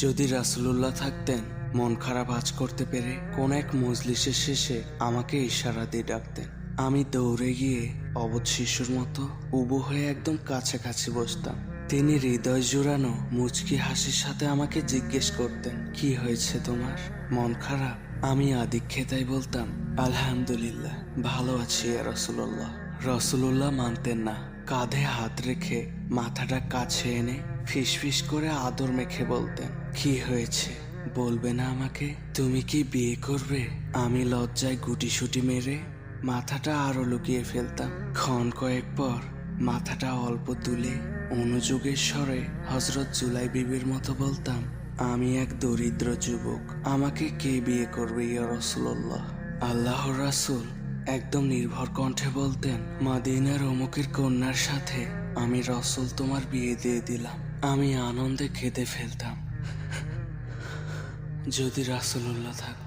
যদি রাসূলুল্লাহ থাকতেন, মন খারাপ আজ করতে পেরে কোন এক মজলিসের শেষে আমাকে ইশারা দিয়ে ডাকতেন। আমি দৌড়ে গিয়ে অবোধ শিশুর মতো উবু হয়ে একদম কাছাকাছি বসতাম। তিনি হৃদয় জুড়ানো মুচকি হাসির সাথে আমাকে জিজ্ঞেস করতেন, কি হয়েছে তোমার, মন খারাপ? আমি আদিক্ষেতাই বলতাম, আলহামদুলিল্লাহ, ভালো আছি ইয়া রাসূলুল্লাহ। রাসূলুল্লাহ মানতেন না। কাঁধে হাত রেখে মাথাটা কাছে এনে ফিসফিস করে আদর মেখে বলতেন, কি হয়েছে বলবে না আমাকে? তুমি কি বিয়ে করবে? আমি লজ্জায় গুটিসুটি মেরে মাথাটা আরো লুকিয়ে ফেলতাম। ক্ষণ কয়েক পর মাথাটা অল্প তুলে অনুযোগের স্বরে হযরত জুলাই বিবির মতো বলতাম, আমি এক দরিদ্র যুবক, আমাকে কে বিয়ে করবে ইয়া রাসূলুল্লাহ? আল্লাহর রাসূল একদম নির্ভর কণ্ঠে বলতেন, মদিনার অমুকের কন্যার সাথে আমি রাসূল তোমার বিয়ে দিয়ে দিলাম। আমি আনন্দে কেঁদে ফেলতাম, যদি রাসূলুল্লাহ থাকতেন।